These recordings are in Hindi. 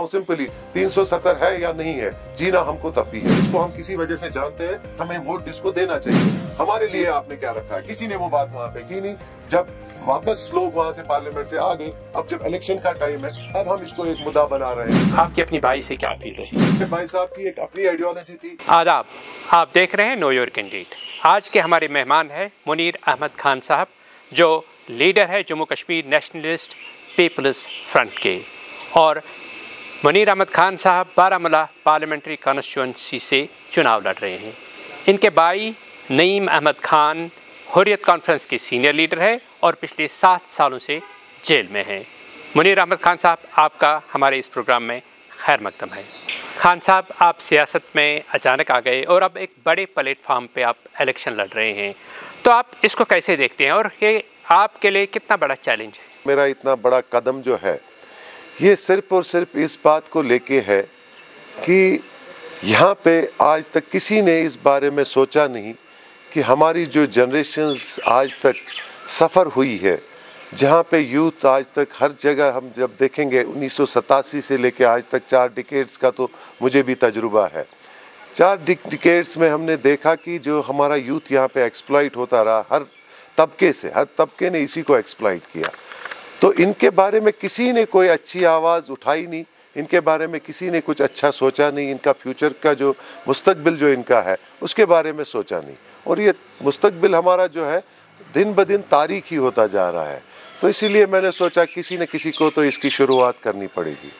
हूँ सिंपली 370 है या नहीं है, जीना हमको तब भी है। इसको हम किसी वजह से जानते हैं, हमें वोट इसको देना चाहिए। हमारे लिए आपने क्या रखा है? किसी ने वो बात वहाँ पे की नहीं। जब वापस लोग वहाँ से पार्लियामेंट से आ गए, अब जब इलेक्शन का टाइम है, अब हम इसको एक मुद्दा बना रहे हैं। आपकी अपनी भाई से क्या अपील रही? भाई साहब की एक अपनी आइडियोलॉजी थी। आदाब, आप देख रहे हैं नो योर कैंडिडेट। आज के हमारे मेहमान हैं मुनीर अहमद खान साहब, जो लीडर है Jammu Kashmir nationalist people's front के। और मुनीर अहमद खान साहब बारामूला पार्लियामेंट्री कॉन्स्टिट्यूंसी से चुनाव लड़ रहे हैं। इनके भाई नईम अहमद खान हुर्रियत कॉन्फ्रेंस के सीनियर लीडर है और पिछले 7 सालों से जेल में हैं। मुनीर अहमद खान साहब, आपका हमारे इस प्रोग्राम में खैर मकदम है। खान साहब, आप सियासत में अचानक आ गए और अब एक बड़े प्लेटफार्म पे आप इलेक्शन लड़ रहे हैं, तो आप इसको कैसे देखते हैं और ये आपके लिए कितना बड़ा चैलेंज है? मेरा इतना बड़ा कदम जो है, ये सिर्फ और सिर्फ इस बात को लेके है कि यहाँ पे आज तक किसी ने इस बारे में सोचा नहीं कि हमारी जो जनरेशन्स आज तक सफ़र हुई है, जहाँ पे यूथ आज तक हर जगह हम जब देखेंगे 1987 से लेके आज तक 4 डिकेड्स का तो मुझे भी तजुर्बा है। 4 डिकेड्स में हमने देखा कि जो हमारा यूथ यहाँ पे एक्सप्लॉइट होता रहा, हर तबके से, हर तबके ने इसी को एक्सप्लॉइट किया। तो इनके बारे में किसी ने कोई अच्छी आवाज़ उठाई नहीं, इनके बारे में किसी ने कुछ अच्छा सोचा नहीं, इनका फ्यूचर का जो मुस्तकबिल जो इनका है उसके बारे में सोचा नहीं। और ये मुस्तकबिल हमारा जो है दिन ब दिन तारीख ही होता जा रहा है। तो इसीलिए मैंने सोचा किसी न किसी को तो इसकी शुरुआत करनी पड़ेगी।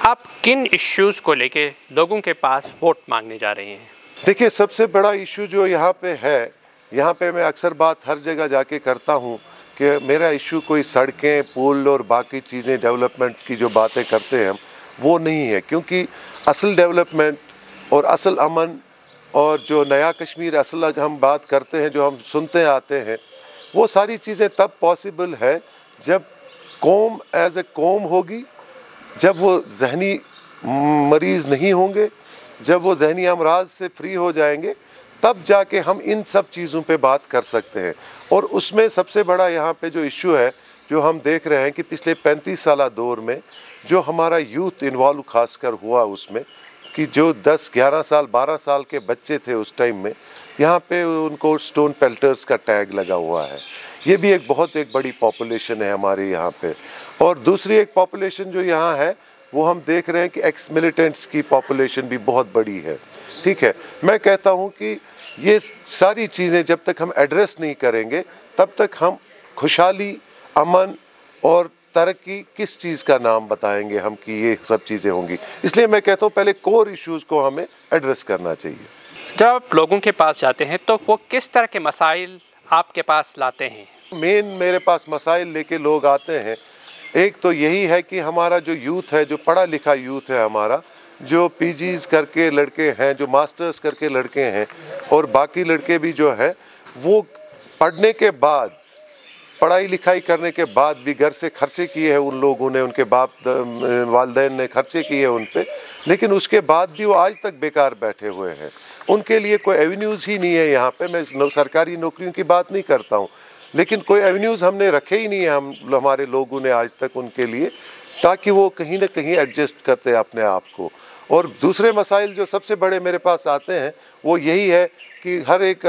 आप किन इश्यूज़ को लेके लोगों के पास वोट मांगने जा रहे हैं? देखिए, सबसे बड़ा इशू जो यहाँ पे है, यहाँ पे मैं अक्सर बात हर जगह जाके करता हूँ कि मेरा इशू कोई सड़कें, पुल और बाकी चीज़ें डेवलपमेंट की जो बातें करते हैं हम, वो नहीं है। क्योंकि असल डेवलपमेंट और असल अमन और जो नया कश्मीर असल हम बात करते हैं, जो हम सुनते आते हैं, वो सारी चीज़ें तब पॉसिबल है जब कौम एज ए कौम होगी, जब वो जहनी मरीज़ नहीं होंगे, जब वो जहनी अमराज से फ्री हो जाएंगे, तब जाके हम इन सब चीज़ों पे बात कर सकते हैं। और उसमें सबसे बड़ा यहाँ पे जो इशू है, जो हम देख रहे हैं कि पिछले 35 साल दौर में जो हमारा यूथ इन्वॉल्व खासकर हुआ उसमें, कि जो 10, 11 साल, 12 साल के बच्चे थे उस टाइम में, यहाँ पे उनको स्टोन पेल्टर्स का टैग लगा हुआ है। ये भी एक बड़ी पॉपुलेशन है हमारे यहाँ पे। और दूसरी एक पॉपुलेशन जो यहाँ है, वो हम देख रहे हैं कि एक्स मिलिटेंट्स की पॉपुलेशन भी बहुत बड़ी है। ठीक है, मैं कहता हूँ कि ये सारी चीज़ें जब तक हम एड्रेस नहीं करेंगे, तब तक हम खुशहाली, अमन और तरक्की किस चीज़ का नाम बताएंगे हम कि ये सब चीज़ें होंगी। इसलिए मैं कहता हूँ पहले कोर इश्यूज़ को हमें एड्रेस करना चाहिए। जब आप लोगों के पास जाते हैं तो वो किस तरह के मसाइल आपके पास लाते हैं? मेन मेरे पास मसाइल लेके लोग आते हैं, एक तो यही है कि हमारा जो यूथ है, जो पढ़ा लिखा यूथ है हमारा, जो पीजीज़ करके लड़के हैं, जो मास्टर्स करके लड़के हैं, और बाकी लड़के भी जो है वो पढ़ने के बाद, पढ़ाई लिखाई करने के बाद भी घर से खर्चे किए हैं उन लोगों ने, उनके बाप वालिदैन ने खर्चे किए हैं उन पे, लेकिन उसके बाद भी वो आज तक बेकार बैठे हुए हैं। उनके लिए कोई एवेन्यूज़ ही नहीं है यहाँ पे। मैं सरकारी नौकरियों की बात नहीं करता हूँ, लेकिन कोई एवेन्यूज़ हमने रखे ही नहीं है हमारे लोगों ने आज तक उनके लिए, ताकि वो कहीं ना कहीं एडजस्ट करते अपने आप को। और दूसरे मसाइल जो सबसे बड़े मेरे पास आते हैं, वो यही है कि हर एक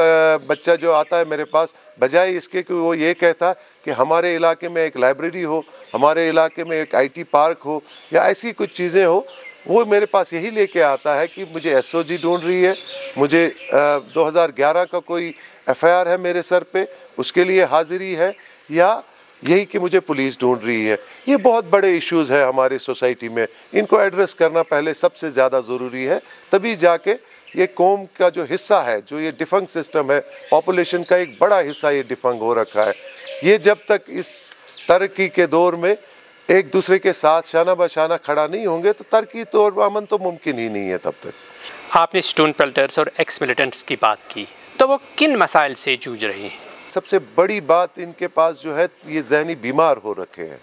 बच्चा जो आता है मेरे पास, बजाय इसके कि वो ये कहता कि हमारे इलाके में एक लाइब्रेरी हो, हमारे इलाके में एक IT पार्क हो या ऐसी कुछ चीज़ें हो, वो मेरे पास यही लेके आता है कि मुझे SOG ढूंढ रही है, मुझे 2011 का कोई FIR है मेरे सर पे, उसके लिए हाजिरी है, या यही कि मुझे पुलिस ढूंढ रही है। ये बहुत बड़े इश्यूज़ है हमारी सोसाइटी में, इनको एड्रेस करना पहले सबसे ज़्यादा ज़रूरी है। तभी जाके ये कौम का जो हिस्सा है, जो ये डिफंक सिस्टम है, पॉपुलेशन का एक बड़ा हिस्सा ये डिफंक हो रखा है, ये जब तक इस तरक्की के दौर में एक दूसरे के साथ शाना बशाना खड़ा नहीं होंगे, तो तरक्की तो और अमन तो मुमकिन ही नहीं है तब तक। आपने स्टोन पेल्टर्स और एक्स मिलिटेंट्स की बात की, तो वो किन मसाइल से जूझ रहे हैं? सबसे बड़ी बात इनके पास जो है, ये जहनी बीमार हो रखे हैं।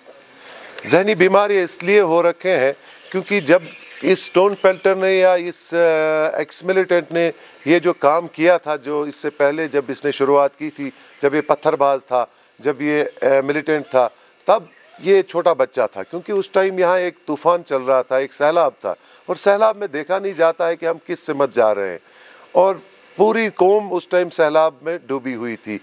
जहनी बीमार ये इसलिए हो रखे हैं क्योंकि जब इस स्टोन पेल्टर ने या इस एक्स मिलिटेंट ने ये जो काम किया था, जो इससे पहले जब इसने शुरुआत की थी, जब ये पत्थरबाज था, जब ये मिलिटेंट था, तब ये छोटा बच्चा था, क्योंकि उस टाइम यहाँ एक तूफान चल रहा था, एक सैलाब था, और सैलाब में देखा नहीं जाता है कि हम किस सिमत जा रहे हैं, और पूरी कौम उस टाइम सैलाब में डूबी हुई थी।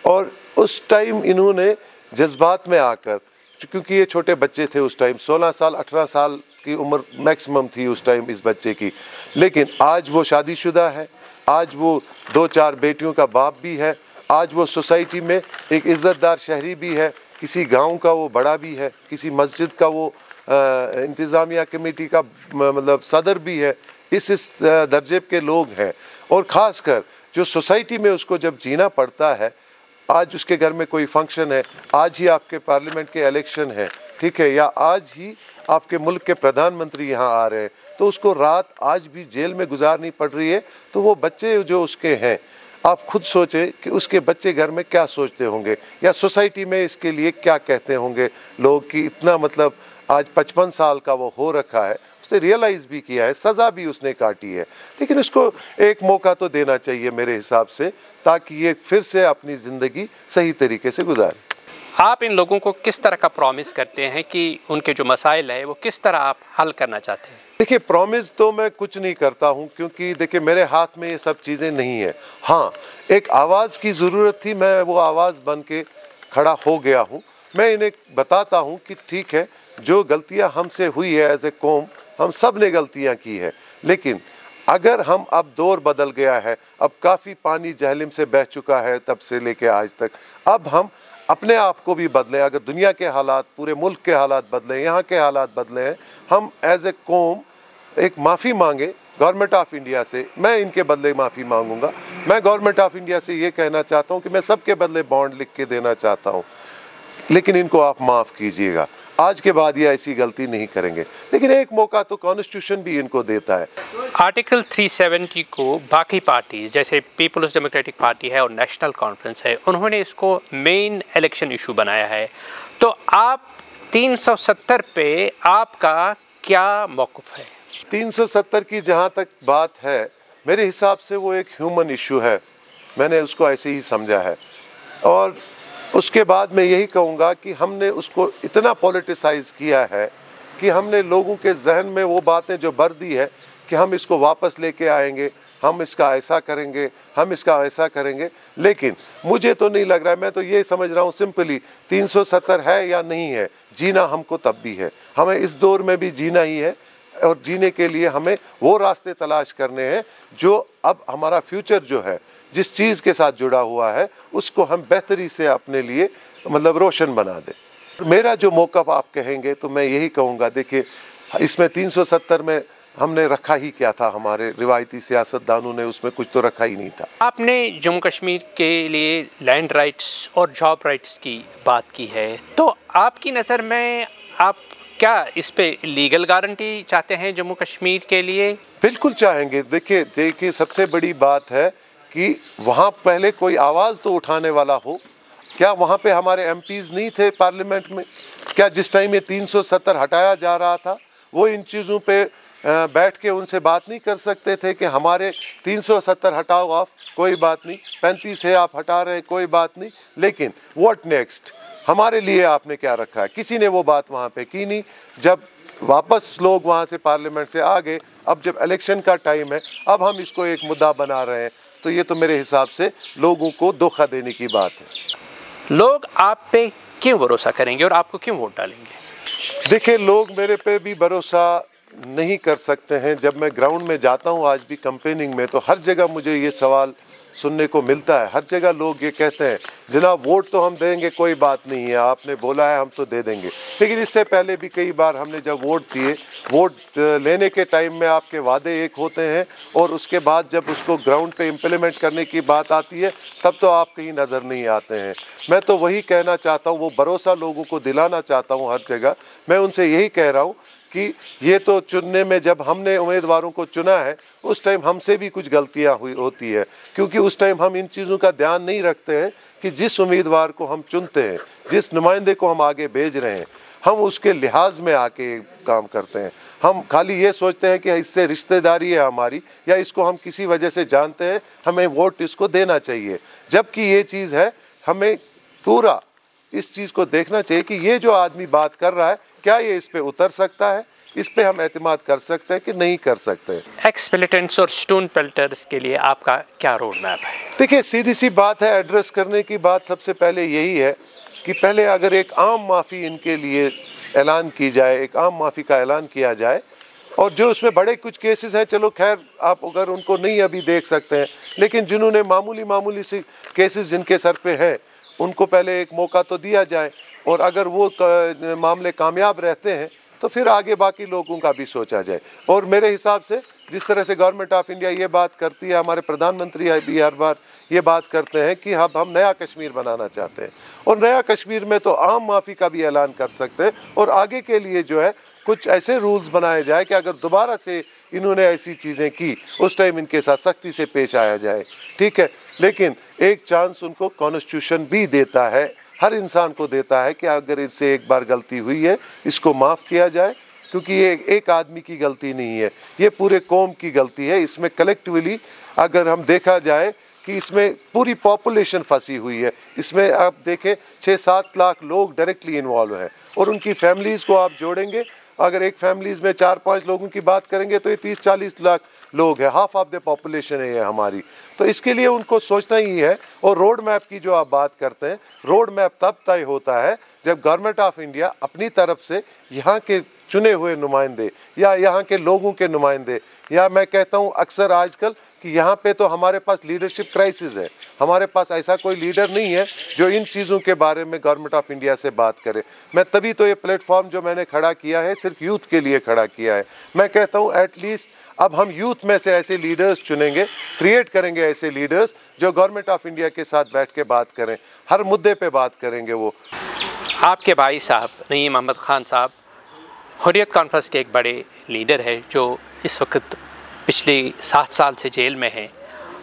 और उस टाइम इन्होंने जज्बात में आकर, क्योंकि ये छोटे बच्चे थे उस टाइम, 16 साल 18 साल की उम्र मैक्सिमम थी उस टाइम इस बच्चे की, लेकिन आज वो शादीशुदा है, आज वो 2-4 बेटियों का बाप भी है, आज वो सोसाइटी में एक इज़्ज़तदार शहरी भी है, किसी गांव का वो बड़ा भी है, किसी मस्जिद का वो इंतज़ामिया कमेटी का मतलब सदर भी है। इस दर्जे के लोग हैं, और ख़ासकर जो सोसाइटी में उसको जब जीना पड़ता है, आज उसके घर में कोई फंक्शन है, आज ही आपके पार्लियामेंट के इलेक्शन है, ठीक है, या आज ही आपके मुल्क के प्रधानमंत्री यहाँ आ रहे हैं, तो उसको रात आज भी जेल में गुजारनी पड़ रही है। तो वो बच्चे जो उसके हैं, आप खुद सोचें कि उसके बच्चे घर में क्या सोचते होंगे, या सोसाइटी में इसके लिए क्या कहते होंगे लोग कि इतना मतलब आज 55 साल का वो हो रखा है, उसने रियलाइज़ भी किया है, सज़ा भी उसने काटी है, लेकिन उसको एक मौका तो देना चाहिए मेरे हिसाब से, ताकि ये फिर से अपनी ज़िंदगी सही तरीके से गुजारे। आप इन लोगों को किस तरह का प्रॉमिस करते हैं कि उनके जो मसाइल है वो किस तरह आप हल करना चाहते हैं? देखिए, प्रॉमिस तो मैं कुछ नहीं करता हूं, क्योंकि देखिए मेरे हाथ में ये सब चीज़ें नहीं है। हाँ, एक आवाज़ की ज़रूरत थी, मैं वो आवाज़ बन के खड़ा हो गया हूं। मैं इन्हें बताता हूं कि ठीक है, जो गलतियां हमसे हुई है एज ए कौम, हम सब ने गलतियां की है, लेकिन अगर हम अब दौर बदल गया है, अब काफ़ी पानी जहलम से बह चुका है तब से लेके आज तक, अब हम अपने आप को भी बदलें। अगर दुनिया के हालात, पूरे मुल्क के हालात बदलें, यहाँ के हालात बदले हैं, हम एज ए कौम एक माफ़ी मांगे गवर्नमेंट ऑफ इंडिया से। मैं इनके बदले माफ़ी मांगूंगा। मैं गवर्नमेंट ऑफ इंडिया से ये कहना चाहता हूँ कि मैं सबके बदले बॉन्ड लिख के देना चाहता हूँ, लेकिन इनको आप माफ़ कीजिएगा, आज के बाद ये ऐसी गलती नहीं करेंगे। लेकिन एक मौका तो कॉन्स्टिट्यूशन भी इनको देता है। आर्टिकल 370 को बाकी पार्टी जैसे पीपल्स डेमोक्रेटिक पार्टी है और नेशनल कॉन्फ्रेंस है, उन्होंने इसको मेन इलेक्शन इशू बनाया है, तो आप 370 पे आपका क्या मौक़िफ़ है? 370 की जहाँ तक बात है, मेरे हिसाब से वो एक ह्यूमन इशू है, मैंने उसको ऐसे ही समझा है। और उसके बाद मैं यही कहूँगा कि हमने उसको इतना पॉलिटिसाइज़ किया है कि हमने लोगों के जहन में वो बातें जो भर दी है कि हम इसको वापस लेके आएंगे, हम इसका ऐसा करेंगे, हम इसका ऐसा करेंगे। लेकिन मुझे तो नहीं लग रहा है, मैं तो ये समझ रहा हूँ सिंपली 370 है या नहीं है, जीना हमको तब भी है, हमें इस दौर में भी जीना ही है, और जीने के लिए हमें वो रास्ते तलाश करने हैं जो अब हमारा फ्यूचर जो है, जिस चीज़ के साथ जुड़ा हुआ है, उसको हम बेहतरी से अपने लिए मतलब रोशन बना दें। मेरा जो मौक़िफ़ आप कहेंगे तो मैं यही कहूँगा, देखिए इसमें 370 में हमने रखा ही क्या था, हमारे रिवायती सियासतदानों ने उसमें कुछ तो रखा ही नहीं था। आपने जम्मू कश्मीर के लिए लैंड राइट्स और जॉब राइट्स की बात की है, तो आपकी नज़र में आप क्या इस पे लीगल गारंटी चाहते हैं जम्मू कश्मीर के लिए? बिल्कुल चाहेंगे। देखिए सबसे बड़ी बात है कि वहाँ पहले कोई आवाज़ तो उठाने वाला हो। क्या वहाँ पे हमारे एमपीज़ नहीं थे पार्लियामेंट में? क्या जिस टाइम ये 370 हटाया जा रहा था, वो इन चीज़ों पे बैठ के उनसे बात नहीं कर सकते थे कि हमारे 370 हटाओ आप, कोई बात नहीं, 35 है आप हटा रहे हैं, कोई बात नहीं, लेकिन व्हाट नेक्स्ट, हमारे लिए आपने क्या रखा है? किसी ने वो बात वहाँ पे की नहीं। जब वापस लोग वहाँ से पार्लियामेंट से आ गए, अब जब इलेक्शन का टाइम है, अब हम इसको एक मुद्दा बना रहे हैं, तो ये तो मेरे हिसाब से लोगों को धोखा देने की बात है। लोग आप पे क्यों भरोसा करेंगे और आपको क्यों वोट डालेंगे? देखिए, लोग मेरे पे भी भरोसा नहीं कर सकते हैं। जब मैं ग्राउंड में जाता हूँ आज भी कैंपेनिंग में, तो हर जगह मुझे ये सवाल सुनने को मिलता है। हर जगह लोग ये कहते हैं, जनाब वोट तो हम देंगे, कोई बात नहीं है, आपने बोला है हम तो दे देंगे। लेकिन इससे पहले भी कई बार हमने जब वोट दिए, वोट लेने के टाइम में आपके वादे एक होते हैं और उसके बाद जब उसको ग्राउंड पे इम्प्लीमेंट करने की बात आती है तब तो आप कहीं नज़र नहीं आते हैं। मैं तो वही कहना चाहता हूँ, वो भरोसा लोगों को दिलाना चाहता हूँ हर जगह। मैं उनसे यही कह रहा हूँ कि ये तो चुनने में जब हमने उम्मीदवारों को चुना है, उस टाइम हमसे भी कुछ गलतियां होती है, क्योंकि उस टाइम हम इन चीज़ों का ध्यान नहीं रखते हैं कि जिस उम्मीदवार को हम चुनते हैं, जिस नुमाइंदे को हम आगे भेज रहे हैं, हम उसके लिहाज में आके काम करते हैं। हम खाली ये सोचते हैं कि इससे रिश्तेदारी है हमारी, या इसको हम किसी वजह से जानते हैं, हमें वोट इसको देना चाहिए, जबकि ये चीज़ है हमें पूरा इस चीज़ को देखना चाहिए कि ये जो आदमी बात कर रहा है क्या ये इस पे उतर सकता है, इस पे हम एतमाद कर सकते हैं कि नहीं कर सकते। एक्स मिलिटेंट्स और स्टोन पेल्टर्स के लिए आपका क्या रोड मैप है? देखिए, सीधी सी बात है, एड्रेस करने की बात सबसे पहले यही है कि पहले अगर एक आम माफ़ी इनके लिए ऐलान की जाए, एक आम माफ़ी का ऐलान किया जाए, और जो उसमें बड़े कुछ केसेस हैं, चलो खैर आप अगर उनको नहीं अभी देख सकते हैं, लेकिन जिन्होंने मामूली सी केसेस जिनके सर पे हैं उनको पहले एक मौका तो दिया जाए, और अगर वो मामले कामयाब रहते हैं तो फिर आगे बाकी लोगों का भी सोचा जाए। और मेरे हिसाब से जिस तरह से गवर्नमेंट ऑफ इंडिया ये बात करती है, हमारे प्रधानमंत्री भी हर बार ये बात करते हैं कि अब हम नया कश्मीर बनाना चाहते हैं, और नया कश्मीर में तो आम माफ़ी का भी ऐलान कर सकते हैं, और आगे के लिए जो है कुछ ऐसे रूल्स बनाए जाए कि अगर दोबारा से इन्होंने ऐसी चीज़ें की उस टाइम इनके साथ सख्ती से पेश आया जाए, ठीक है। लेकिन एक चांस उनको कॉन्स्टिट्यूशन भी देता है, हर इंसान को देता है कि अगर इससे एक बार गलती हुई है इसको माफ़ किया जाए, क्योंकि ये एक आदमी की गलती नहीं है, ये पूरे कौम की गलती है। इसमें कलेक्टिवली अगर हम देखा जाए कि इसमें पूरी पॉपुलेशन फंसी हुई है, इसमें आप देखें 6-7 लाख लोग डायरेक्टली इन्वॉल्व हैं, और उनकी फैमिलीज़ को आप जोड़ेंगे, अगर एक फैमिलीज़ में 4-5 लोगों की बात करेंगे तो ये 30-40 लाख लोग हैं, हाफ ऑफ द पॉपुलेशन है ये हमारी। तो इसके लिए उनको सोचना ही है। और रोड मैप की जो आप बात करते हैं, रोड मैप तब तय होता है जब गवर्नमेंट ऑफ इंडिया अपनी तरफ से यहाँ के चुने हुए नुमाइंदे या यहाँ के लोगों के नुमाइंदे, या मैं कहता हूँ अक्सर आजकल कि यहाँ पे तो हमारे पास लीडरशिप क्राइसिस है, हमारे पास ऐसा कोई लीडर नहीं है जो इन चीज़ों के बारे में गवर्नमेंट ऑफ इंडिया से बात करे। मैं तभी तो ये प्लेटफॉर्म जो मैंने खड़ा किया है सिर्फ यूथ के लिए खड़ा किया है। मैं कहता हूँ एटलीस्ट अब हम यूथ में से ऐसे लीडर्स चुनेंगे, क्रिएट करेंगे ऐसे लीडर्स जो गवर्नमेंट ऑफ इंडिया के साथ बैठ के बात करें, हर मुद्दे पे बात करेंगे। वो आपके भाई साहब नईम अहमद खान साहब हुर्रियत कॉन्फ्रेंस के एक बड़े लीडर है जो इस वक्त पिछले 7 साल से जेल में हैं।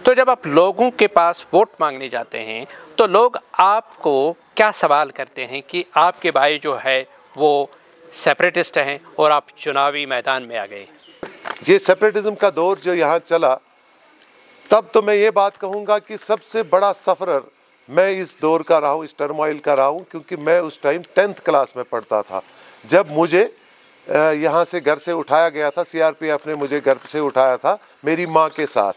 तो जब आप लोगों के पास वोट मांगने जाते हैं तो लोग आपको क्या सवाल करते हैं कि आपके भाई जो है वो सेपरेटिस्ट हैं और आप चुनावी मैदान में आ गए? ये सेपरेटिज्म का दौर जो यहाँ चला, तब तो मैं ये बात कहूँगा कि सबसे बड़ा सफ़रर मैं इस दौर का रहा हूँ, इस टर्मोइल का रहा हूँ, क्योंकि मैं उस टाइम 10th क्लास में पढ़ता था जब मुझे यहाँ से घर से उठाया गया था। CRPF ने मुझे घर से उठाया था मेरी माँ के साथ,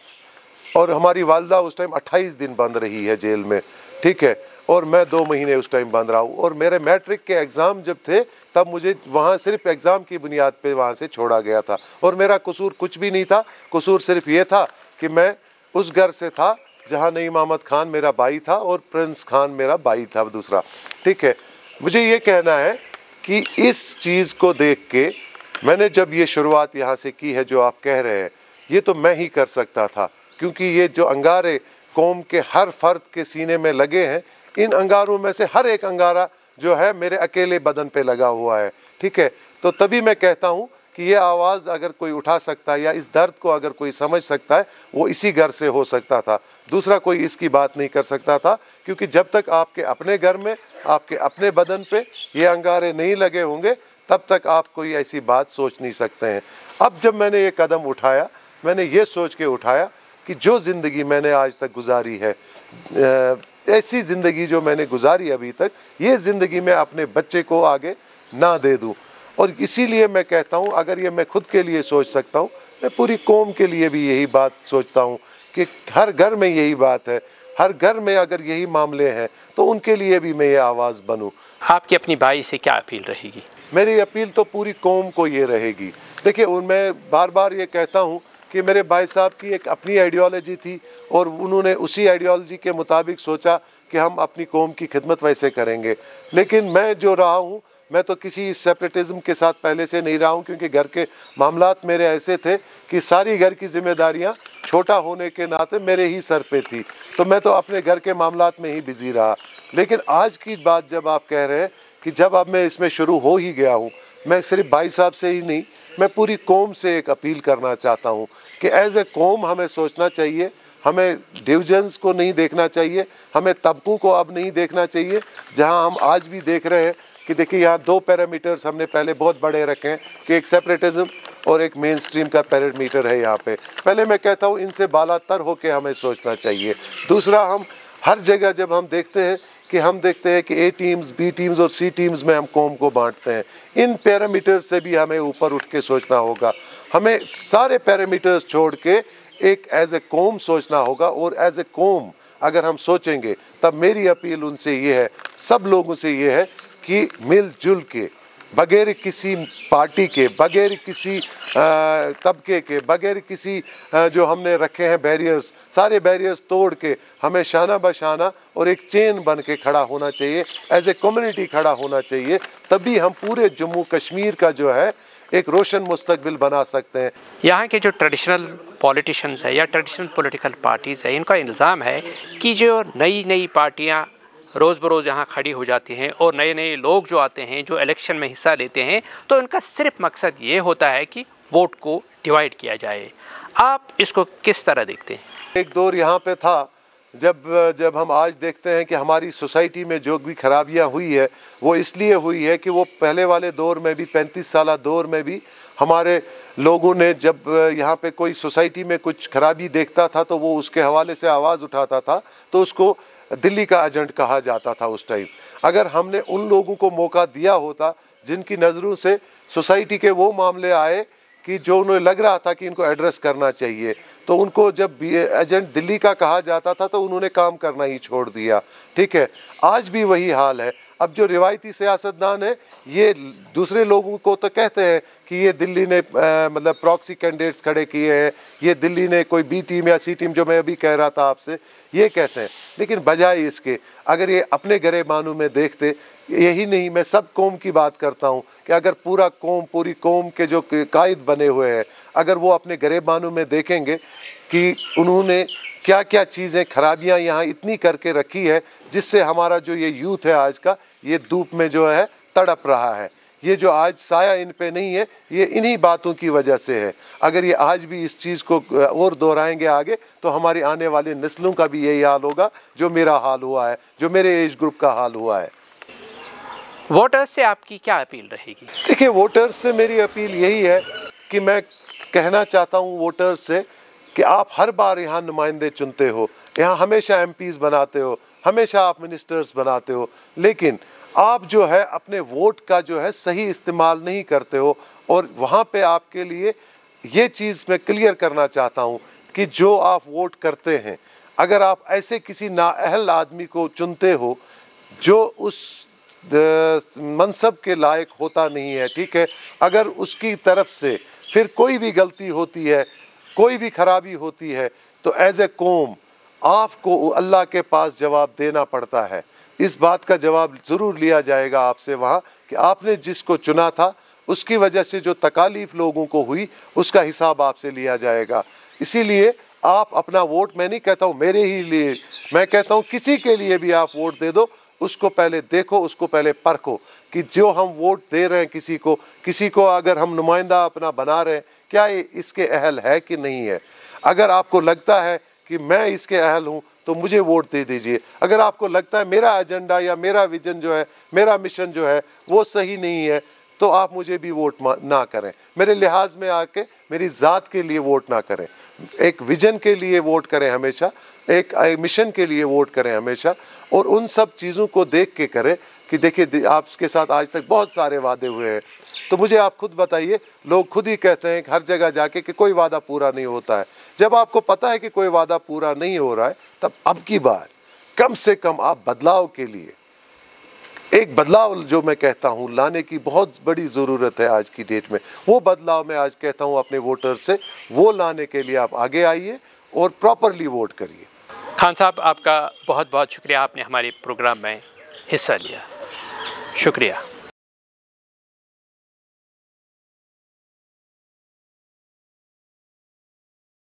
और हमारी वालदा उस टाइम 28 दिन बंद रही है जेल में, ठीक है, और मैं 2 महीने उस टाइम बंद रहा हूँ। और मेरे मैट्रिक के एग्ज़ाम जब थे तब मुझे वहाँ सिर्फ एग्ज़ाम की बुनियाद पे वहाँ से छोड़ा गया था, और मेरा कसूर कुछ भी नहीं था। कसूर सिर्फ ये था कि मैं उस घर से था जहाँ नईम अहमद खान मेरा भाई था और प्रिंस खान मेरा भाई था दूसरा, ठीक है। मुझे ये कहना है कि इस चीज़ को देख के मैंने जब ये शुरुआत यहाँ से की है जो आप कह रहे हैं, ये तो मैं ही कर सकता था, क्योंकि ये जो अंगारे कौम के हर फर्द के सीने में लगे हैं, इन अंगारों में से हर एक अंगारा जो है मेरे अकेले बदन पे लगा हुआ है, ठीक है। तो तभी मैं कहता हूँ कि ये आवाज़ अगर कोई उठा सकता है या इस दर्द को अगर कोई समझ सकता है, वो इसी घर से हो सकता था, दूसरा कोई इसकी बात नहीं कर सकता था। क्योंकि जब तक आपके अपने घर में, आपके अपने बदन पे ये अंगारे नहीं लगे होंगे, तब तक आप कोई ऐसी बात सोच नहीं सकते हैं। अब जब मैंने ये कदम उठाया, मैंने ये सोच के उठाया कि जो ज़िंदगी मैंने आज तक गुजारी है, ऐसी ज़िंदगी जो मैंने गुजारी अभी तक, ये ज़िंदगी मैं अपने बच्चे को आगे ना दे दूँ। और इसीलिए मैं कहता हूँ अगर ये मैं खुद के लिए सोच सकता हूँ, मैं पूरी कौम के लिए भी यही बात सोचता हूँ कि हर घर में यही बात है, हर घर में अगर यही मामले हैं तो उनके लिए भी मैं ये आवाज़ बनूँ। आपकी अपनी भाई से क्या अपील रहेगी? मेरी अपील तो पूरी कौम को ये रहेगी। देखिए, मैं बार बार ये कहता हूँ कि मेरे भाई साहब की एक अपनी आइडियोलॉजी थी और उन्होंने उसी आइडियोलॉजी के मुताबिक सोचा कि हम अपनी कौम की खिदमत वैसे करेंगे। लेकिन मैं जो रहा हूँ, मैं तो किसी सेपरेटिज्म के साथ पहले से नहीं रहा हूँ, क्योंकि घर के मामलात मेरे ऐसे थे कि सारी घर की जिम्मेदारियाँ छोटा होने के नाते मेरे ही सर पे थी, तो मैं तो अपने घर के मामलात में ही बिजी रहा। लेकिन आज की बात जब आप कह रहे हैं कि जब अब मैं इसमें शुरू हो ही गया हूँ, मैं सिर्फ भाई साहब से ही नहीं, मैं पूरी कौम से एक अपील करना चाहता हूँ कि एज ए कौम हमें सोचना चाहिए, हमें डिविजन्स को नहीं देखना चाहिए, हमें तबकों को अब नहीं देखना चाहिए। जहाँ हम आज भी देख रहे हैं कि देखिए यहाँ 2 पैरामीटर्स हमने पहले बहुत बड़े रखे हैं कि एक सेपरेटिज्म और एक मेन स्ट्रीम का पैरामीटर है यहाँ पे। पहले मैं कहता हूँ इनसे बालातर होकर हमें सोचना चाहिए। दूसरा, हम हर जगह जब हम देखते हैं कि हम देखते हैं कि ए टीम्स, बी टीम्स और सी टीम्स में हम कौम को बांटते हैं। इन पैरामीटर्स से भी हमें ऊपर उठ के सोचना होगा। हमें सारे पैरामीटर्स छोड़ के एक एज ए कौम सोचना होगा, और एज ए कौम अगर हम सोचेंगे तब मेरी अपील उनसे ये है, सब लोगों से ये है कि मिलजुल के, बगैर किसी पार्टी के, बगैर किसी तबके के, बगैर किसी जो हमने रखे हैं बैरियर्स, सारे बैरियर्स तोड़ के हमें शाना बशाना और एक चेन बन के खड़ा होना चाहिए, एज ए कम्युनिटी खड़ा होना चाहिए। तभी हम पूरे जम्मू कश्मीर का जो है एक रोशन मुस्तकबिल बना सकते हैं। यहाँ के जो ट्रेडिशनल पॉलिटिशियंस है या ट्रेडिशनल पॉलिटिकल पार्टीज़ है, इनका इल्ज़ाम है कि जो नई नई पार्टियाँ रोज़ बरोज़ यहाँ खड़ी हो जाती हैं और नए नए लोग जो आते हैं, जो इलेक्शन में हिस्सा लेते हैं, तो इनका सिर्फ मकसद ये होता है कि वोट को डिवाइड किया जाए। आप इसको किस तरह देखते हैं? एक दौर यहाँ पे था जब हम आज देखते हैं कि हमारी सोसाइटी में जो भी खराबियाँ हुई है वो इसलिए हुई है कि वो पहले वाले दौर में भी, 35 साल दौर में भी हमारे लोगों ने जब यहाँ पे कोई सोसाइटी में कुछ खराबी देखता था तो वो उसके हवाले से आवाज़ उठाता था, तो उसको दिल्ली का एजेंट कहा जाता था उस टाइम। अगर हमने उन लोगों को मौका दिया होता जिनकी नज़रों से सोसाइटी के वो मामले आए कि जो उन्हें लग रहा था कि इनको एड्रेस करना चाहिए, तो उनको जब एजेंट दिल्ली का कहा जाता था तो उन्होंने काम करना ही छोड़ दिया। ठीक है, आज भी वही हाल है। अब जो रिवायती सियासतदान है ये दूसरे लोगों को तो कहते हैं कि ये दिल्ली ने मतलब प्रॉक्सी कैंडिडेट्स खड़े किए हैं, ये दिल्ली ने कोई बी टीम या सी टीम, जो मैं अभी कह रहा था आपसे, ये कहते हैं। लेकिन बजाय इसके अगर ये अपने गिरेबानों में देखते, यही नहीं मैं सब कौम की बात करता हूँ कि अगर पूरी कौम के जो कायद बने हुए हैं, अगर वो अपने गिरेबानों में देखेंगे कि उन्होंने क्या क्या चीज़ें, खराबियाँ यहाँ इतनी करके रखी है जिससे हमारा जो ये यूथ है आज का, ये धूप में जो है तड़प रहा है। ये जो आज साया इन पे नहीं है, ये इन्हीं बातों की वजह से है। अगर ये आज भी इस चीज़ को और दोहराएंगे आगे तो हमारी आने वाली नस्लों का भी यही हाल होगा जो मेरा हाल हुआ है, जो मेरे एज ग्रुप का हाल हुआ है। वोटर्स से आपकी क्या अपील रहेगी? देखिए, वोटर्स से मेरी अपील यही है कि मैं कहना चाहता हूँ वोटर्स से कि आप हर बार यहाँ नुमाइंदे चुनते हो, यहाँ हमेशा एमपीज़ बनाते हो, हमेशा आप मिनिस्टर्स बनाते हो, लेकिन आप जो है अपने वोट का जो है सही इस्तेमाल नहीं करते हो। और वहाँ पे आपके लिए ये चीज़ मैं क्लियर करना चाहता हूँ कि जो आप वोट करते हैं, अगर आप ऐसे किसी नाअहल आदमी को चुनते हो जो उस मनसब के लायक होता नहीं है, ठीक है, अगर उसकी तरफ से फिर कोई भी गलती होती है, कोई भी खराबी होती है, तो एज ए कौम आपको अल्लाह के पास जवाब देना पड़ता है। इस बात का जवाब ज़रूर लिया जाएगा आपसे वहाँ कि आपने जिसको चुना था उसकी वजह से जो तकालीफ लोगों को हुई उसका हिसाब आपसे लिया जाएगा। इसीलिए आप अपना वोट, मैं नहीं कहता हूँ मेरे ही लिए, मैं कहता हूँ किसी के लिए भी आप वोट दे दो, उसको पहले देखो, उसको पहले परखो कि जो हम वोट दे रहे हैं किसी को अगर हम नुमाइंदा अपना बना रहे हैं, क्या ये इसके अहल है कि नहीं है। अगर आपको लगता है कि मैं इसके अहल हूँ तो मुझे वोट दे दीजिए। अगर आपको लगता है मेरा एजेंडा या मेरा विजन जो है, मेरा मिशन जो है वो सही नहीं है, तो आप मुझे भी वोट ना करें। मेरे लिहाज में आके मेरी ज़ात के लिए वोट ना करें, एक विजन के लिए वोट करें हमेशा, एक मिशन के लिए वोट करें हमेशा, और उन सब चीज़ों को देख के करें कि देखिए आपके साथ आज तक बहुत सारे वादे हुए हैं, तो मुझे आप खुद बताइए, लोग खुद ही कहते हैं हर जगह जाके कि कोई वादा पूरा नहीं होता है। जब आपको पता है कि कोई वादा पूरा नहीं हो रहा है, तब अब की बार कम से कम आप बदलाव के लिए, एक बदलाव जो मैं कहता हूँ लाने की बहुत बड़ी ज़रूरत है आज की डेट में। वो बदलाव मैं आज कहता हूँ अपने वोटर से, वो लाने के लिए आप आगे आइए और प्रॉपरली वोट करिए। खान साहब, आपका बहुत बहुत शुक्रिया, आपने हमारे प्रोग्राम में हिस्सा लिया। शुक्रिया।